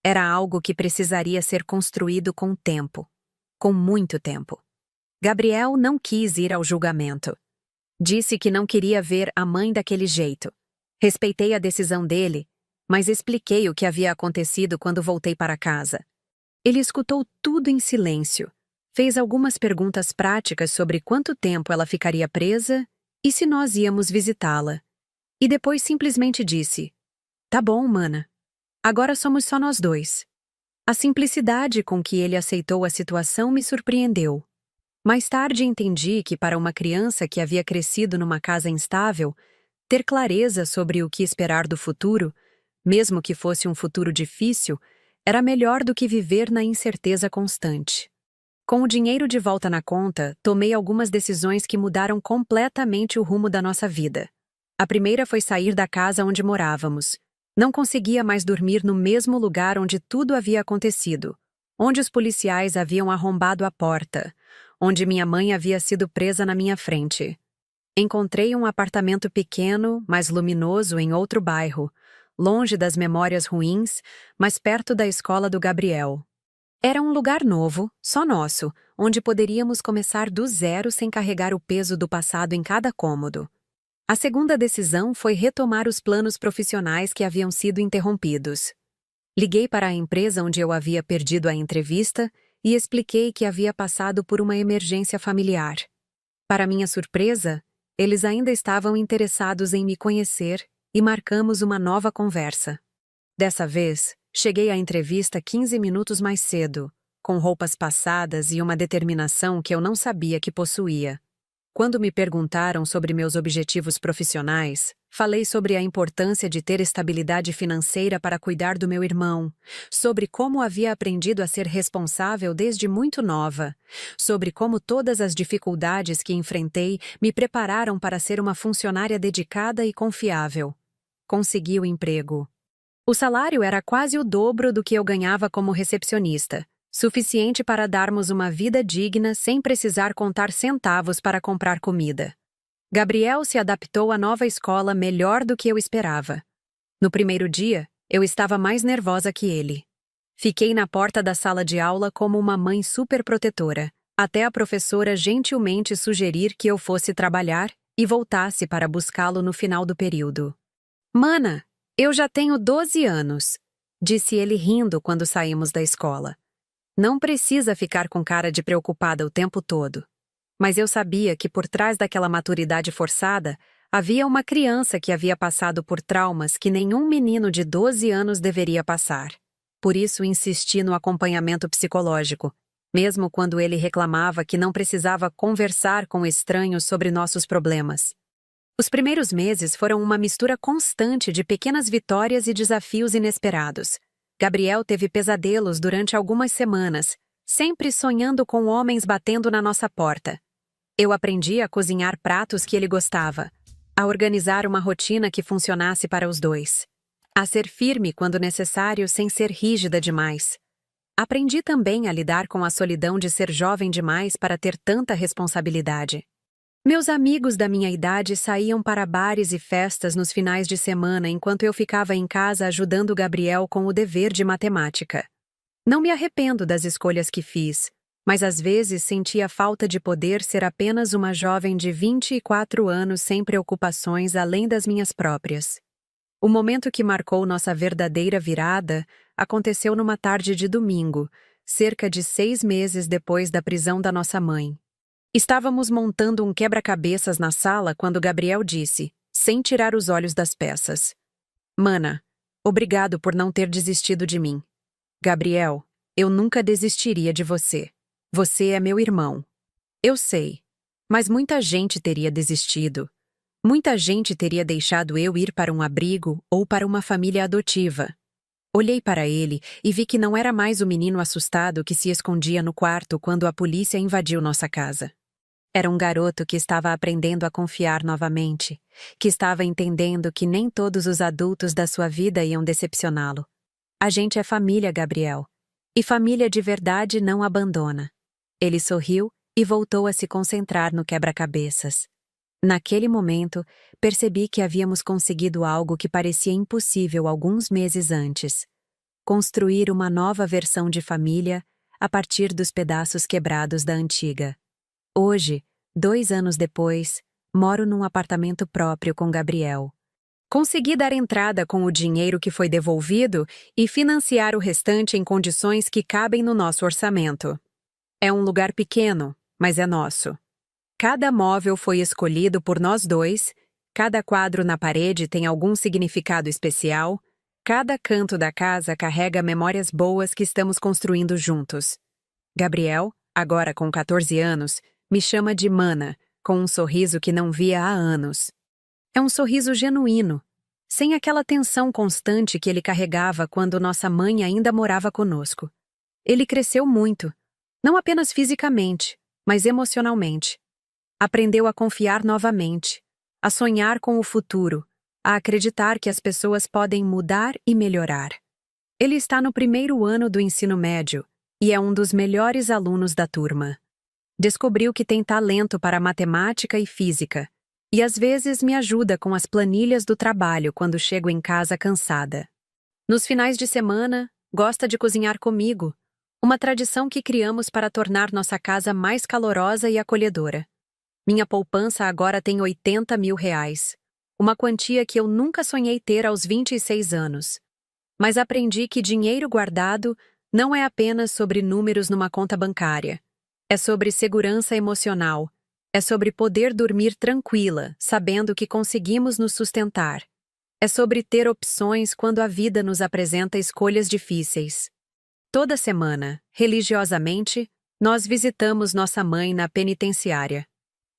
Era algo que precisaria ser construído com tempo. Com muito tempo. Gabriel não quis ir ao julgamento. Disse que não queria ver a mãe daquele jeito. Respeitei a decisão dele, mas expliquei o que havia acontecido quando voltei para casa. Ele escutou tudo em silêncio. Fez algumas perguntas práticas sobre quanto tempo ela ficaria presa e se nós íamos visitá-la. E depois simplesmente disse: "Tá bom, mana. Agora somos só nós dois." A simplicidade com que ele aceitou a situação me surpreendeu. Mais tarde entendi que para uma criança que havia crescido numa casa instável, ter clareza sobre o que esperar do futuro, mesmo que fosse um futuro difícil, era melhor do que viver na incerteza constante. Com o dinheiro de volta na conta, tomei algumas decisões que mudaram completamente o rumo da nossa vida. A primeira foi sair da casa onde morávamos. Não conseguia mais dormir no mesmo lugar onde tudo havia acontecido, onde os policiais haviam arrombado a porta, onde minha mãe havia sido presa na minha frente. Encontrei um apartamento pequeno, mas luminoso em outro bairro, longe das memórias ruins, mas perto da escola do Gabriel. Era um lugar novo, só nosso, onde poderíamos começar do zero sem carregar o peso do passado em cada cômodo. A segunda decisão foi retomar os planos profissionais que haviam sido interrompidos. Liguei para a empresa onde eu havia perdido a entrevista e expliquei que havia passado por uma emergência familiar. Para minha surpresa, eles ainda estavam interessados em me conhecer e marcamos uma nova conversa. Dessa vez, cheguei à entrevista 15 minutos mais cedo, com roupas passadas e uma determinação que eu não sabia que possuía. Quando me perguntaram sobre meus objetivos profissionais, falei sobre a importância de ter estabilidade financeira para cuidar do meu irmão, sobre como havia aprendido a ser responsável desde muito nova, sobre como todas as dificuldades que enfrentei me prepararam para ser uma funcionária dedicada e confiável. Consegui o emprego. O salário era quase o dobro do que eu ganhava como recepcionista, suficiente para darmos uma vida digna sem precisar contar centavos para comprar comida. Gabriel se adaptou à nova escola melhor do que eu esperava. No primeiro dia, eu estava mais nervosa que ele. Fiquei na porta da sala de aula como uma mãe superprotetora, até a professora gentilmente sugerir que eu fosse trabalhar e voltasse para buscá-lo no final do período. "Mana, eu já tenho 12 anos", disse ele rindo quando saímos da escola. Não precisa ficar com cara de preocupada o tempo todo. Mas eu sabia que por trás daquela maturidade forçada Havia uma criança que havia passado por traumas que nenhum menino de 12 anos deveria passar. Por isso insisti no acompanhamento psicológico, mesmo quando ele reclamava que não precisava conversar com estranhos sobre nossos problemas. Os primeiros meses foram uma mistura constante de pequenas vitórias e desafios inesperados. Gabriel teve pesadelos durante algumas semanas, sempre sonhando com homens batendo na nossa porta. Eu aprendi a cozinhar pratos que ele gostava, a organizar uma rotina que funcionasse para os dois, a ser firme quando necessário sem ser rígida demais. Aprendi também a lidar com a solidão de ser jovem demais para ter tanta responsabilidade. Meus amigos da minha idade saíam para bares e festas nos finais de semana enquanto eu ficava em casa ajudando Gabriel com o dever de matemática. Não me arrependo das escolhas que fiz, mas às vezes sentia falta de poder ser apenas uma jovem de 24 anos sem preocupações além das minhas próprias. O momento que marcou nossa verdadeira virada aconteceu numa tarde de domingo, cerca de 6 meses depois da prisão da nossa mãe. Estávamos montando um quebra-cabeças na sala quando Gabriel disse, sem tirar os olhos das peças: "Mana, obrigado por não ter desistido de mim." "Gabriel, eu nunca desistiria de você. Você é meu irmão." "Eu sei, mas muita gente teria desistido. Muita gente teria deixado eu ir para um abrigo ou para uma família adotiva." Olhei para ele e vi que não era mais o menino assustado que se escondia no quarto quando a polícia invadiu nossa casa. Era um garoto que estava aprendendo a confiar novamente, que estava entendendo que nem todos os adultos da sua vida iam decepcioná-lo. A gente é família, Gabriel. E família de verdade não abandona. Ele sorriu e voltou a se concentrar no quebra-cabeças. Naquele momento, percebi que havíamos conseguido algo que parecia impossível alguns meses antes: construir uma nova versão de família a partir dos pedaços quebrados da antiga. Hoje, 2 anos depois, moro num apartamento próprio com Gabriel. Consegui dar entrada com o dinheiro que foi devolvido e financiar o restante em condições que cabem no nosso orçamento. É um lugar pequeno, mas é nosso. Cada móvel foi escolhido por nós dois, cada quadro na parede tem algum significado especial, cada canto da casa carrega memórias boas que estamos construindo juntos. Gabriel, agora com 14 anos, me chama de Mana, com um sorriso que não via há anos. É um sorriso genuíno, sem aquela tensão constante que ele carregava quando nossa mãe ainda morava conosco. Ele cresceu muito, não apenas fisicamente, mas emocionalmente. Aprendeu a confiar novamente, a sonhar com o futuro, a acreditar que as pessoas podem mudar e melhorar. Ele está no primeiro ano do ensino médio e é um dos melhores alunos da turma. Descobriu que tem talento para matemática e física, e às vezes me ajuda com as planilhas do trabalho quando chego em casa cansada. Nos finais de semana, gosta de cozinhar comigo, uma tradição que criamos para tornar nossa casa mais calorosa e acolhedora. Minha poupança agora tem R$ 80.000, uma quantia que eu nunca sonhei ter aos 26 anos. Mas aprendi que dinheiro guardado não é apenas sobre números numa conta bancária. É sobre segurança emocional. É sobre poder dormir tranquila, sabendo que conseguimos nos sustentar. É sobre ter opções quando a vida nos apresenta escolhas difíceis. Toda semana, religiosamente, nós visitamos nossa mãe na penitenciária.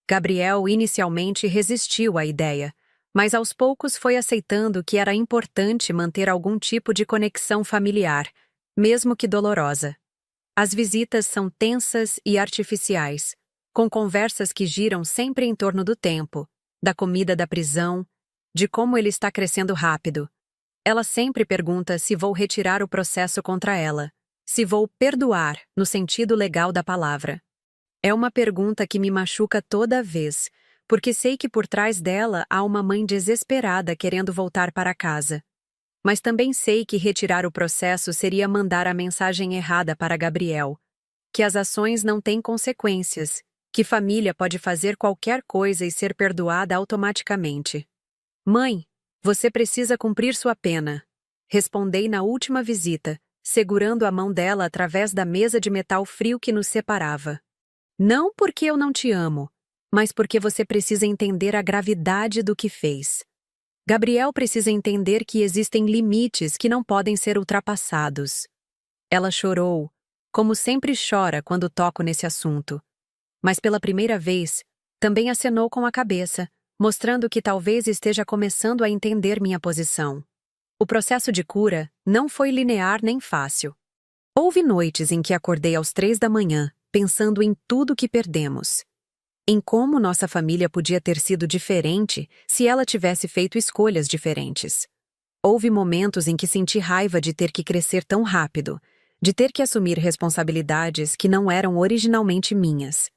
Gabriel inicialmente resistiu à ideia, mas aos poucos foi aceitando que era importante manter algum tipo de conexão familiar, mesmo que dolorosa. As visitas são tensas e artificiais, com conversas que giram sempre em torno do tempo, da comida da prisão, de como ele está crescendo rápido. Ela sempre pergunta se vou retirar o processo contra ela, se vou perdoar no sentido legal da palavra. É uma pergunta que me machuca toda vez, porque sei que por trás dela há uma mãe desesperada querendo voltar para casa. Mas também sei que retirar o processo seria mandar a mensagem errada para Gabriel, que as ações não têm consequências, que família pode fazer qualquer coisa e ser perdoada automaticamente. "Mãe, você precisa cumprir sua pena", respondei na última visita, segurando a mão dela através da mesa de metal frio que nos separava. "Não porque eu não te amo, mas porque você precisa entender a gravidade do que fez. Gabriel precisa entender que existem limites que não podem ser ultrapassados. Ela chorou, como sempre chora quando toco nesse assunto. Mas pela primeira vez, também acenou com a cabeça, mostrando que talvez esteja começando a entender minha posição. O processo de cura não foi linear nem fácil. Houve noites em que acordei às 3 da manhã, pensando em tudo que perdemos. Em como nossa família podia ter sido diferente se ela tivesse feito escolhas diferentes. Houve momentos em que senti raiva de ter que crescer tão rápido, de ter que assumir responsabilidades que não eram originalmente minhas.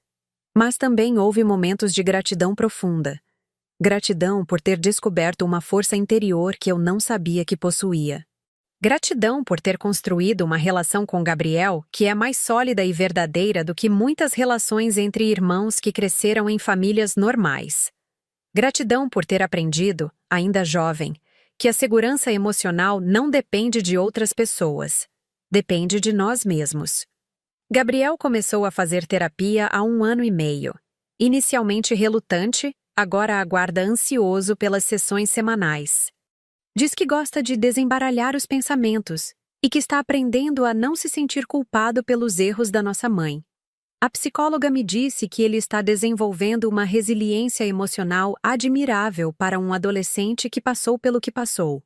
Mas também houve momentos de gratidão profunda. Gratidão por ter descoberto uma força interior que eu não sabia que possuía. Gratidão por ter construído uma relação com Gabriel que é mais sólida e verdadeira do que muitas relações entre irmãos que cresceram em famílias normais. Gratidão por ter aprendido, ainda jovem, que a segurança emocional não depende de outras pessoas. Depende de nós mesmos. Gabriel começou a fazer terapia há 1 ano e meio. Inicialmente relutante, agora aguarda ansioso pelas sessões semanais. Diz que gosta de desembaralhar os pensamentos e que está aprendendo a não se sentir culpado pelos erros da nossa mãe. A psicóloga me disse que ele está desenvolvendo uma resiliência emocional admirável para um adolescente que passou pelo que passou.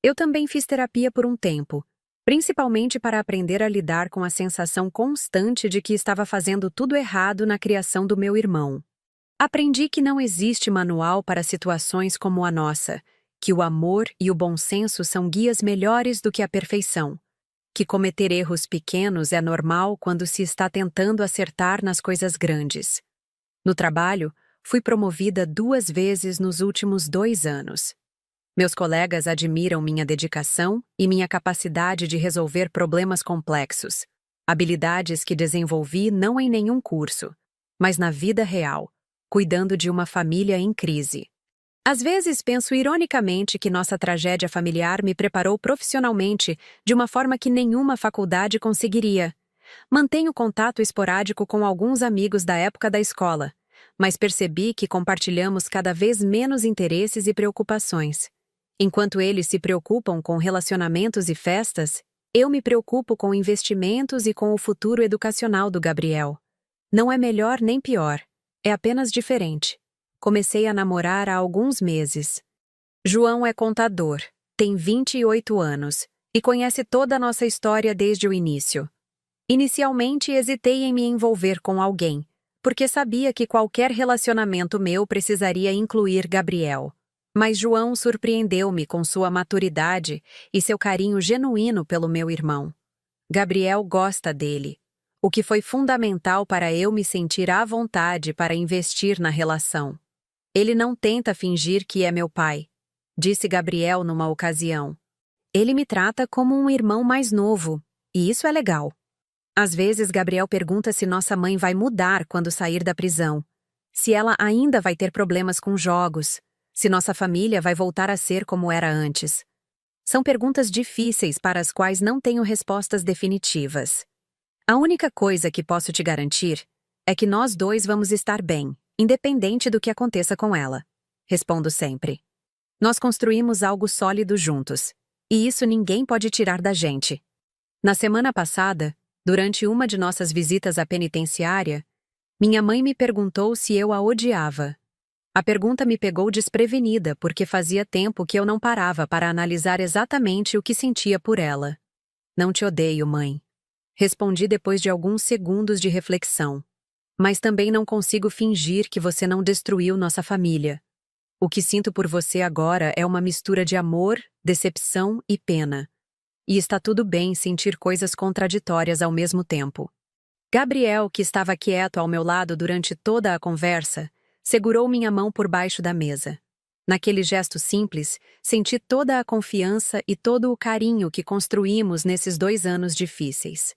Eu também fiz terapia por um tempo, principalmente para aprender a lidar com a sensação constante de que estava fazendo tudo errado na criação do meu irmão. Aprendi que não existe manual para situações como a nossa, que o amor e o bom senso são guias melhores do que a perfeição, que cometer erros pequenos é normal quando se está tentando acertar nas coisas grandes. No trabalho, fui promovida 2 vezes nos últimos 2 anos. Meus colegas admiram minha dedicação e minha capacidade de resolver problemas complexos, habilidades que desenvolvi não em nenhum curso, mas na vida real, cuidando de uma família em crise. Às vezes penso ironicamente que nossa tragédia familiar me preparou profissionalmente de uma forma que nenhuma faculdade conseguiria. Mantenho contato esporádico com alguns amigos da época da escola, mas percebi que compartilhamos cada vez menos interesses e preocupações. Enquanto eles se preocupam com relacionamentos e festas, eu me preocupo com investimentos e com o futuro educacional do Gabriel. Não é melhor nem pior, é apenas diferente. Comecei a namorar há alguns meses. João é contador, tem 28 anos e conhece toda a nossa história desde o início. Inicialmente hesitei em me envolver com alguém, porque sabia que qualquer relacionamento meu precisaria incluir Gabriel. Mas João surpreendeu-me com sua maturidade e seu carinho genuíno pelo meu irmão. Gabriel gosta dele, o que foi fundamental para eu me sentir à vontade para investir na relação. Ele não tenta fingir que é meu pai, disse Gabriel numa ocasião. Ele me trata como um irmão mais novo, e isso é legal. Às vezes Gabriel pergunta se nossa mãe vai mudar quando sair da prisão, se ela ainda vai ter problemas com jogos, se nossa família vai voltar a ser como era antes. São perguntas difíceis para as quais não tenho respostas definitivas. A única coisa que posso te garantir é que nós dois vamos estar bem, independente do que aconteça com ela. Respondo sempre. Nós construímos algo sólido juntos, e isso ninguém pode tirar da gente. Na semana passada, durante uma de nossas visitas à penitenciária, minha mãe me perguntou se eu a odiava. A pergunta me pegou desprevenida porque fazia tempo que eu não parava para analisar exatamente o que sentia por ela. Não te odeio, mãe. Respondi depois de alguns segundos de reflexão. Mas também não consigo fingir que você não destruiu nossa família. O que sinto por você agora é uma mistura de amor, decepção e pena. E está tudo bem sentir coisas contraditórias ao mesmo tempo. Gabriel, que estava quieto ao meu lado durante toda a conversa, segurou minha mão por baixo da mesa. Naquele gesto simples, senti toda a confiança e todo o carinho que construímos nesses 2 anos difíceis.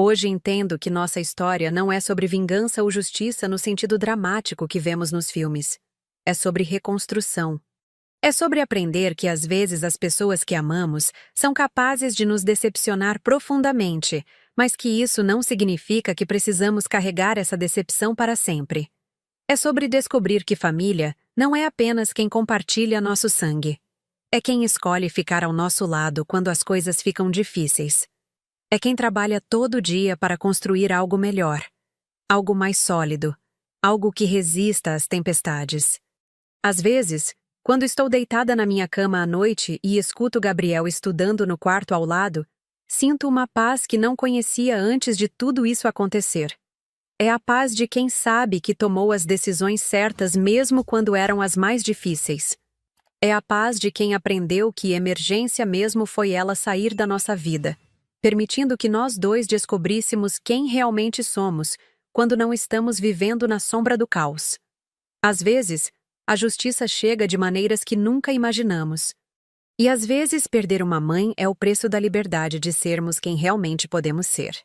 Hoje entendo que nossa história não é sobre vingança ou justiça no sentido dramático que vemos nos filmes. É sobre reconstrução. É sobre aprender que às vezes as pessoas que amamos são capazes de nos decepcionar profundamente, mas que isso não significa que precisamos carregar essa decepção para sempre. É sobre descobrir que família não é apenas quem compartilha nosso sangue. É quem escolhe ficar ao nosso lado quando as coisas ficam difíceis. É quem trabalha todo dia para construir algo melhor, algo mais sólido, algo que resista às tempestades. Às vezes, quando estou deitada na minha cama à noite e escuto Gabriel estudando no quarto ao lado, sinto uma paz que não conhecia antes de tudo isso acontecer. É a paz de quem sabe que tomou as decisões certas mesmo quando eram as mais difíceis. É a paz de quem aprendeu que emergência mesmo foi ela sair da nossa vida, permitindo que nós dois descobríssemos quem realmente somos quando não estamos vivendo na sombra do caos. Às vezes, a justiça chega de maneiras que nunca imaginamos. E às vezes perder uma mãe é o preço da liberdade de sermos quem realmente podemos ser.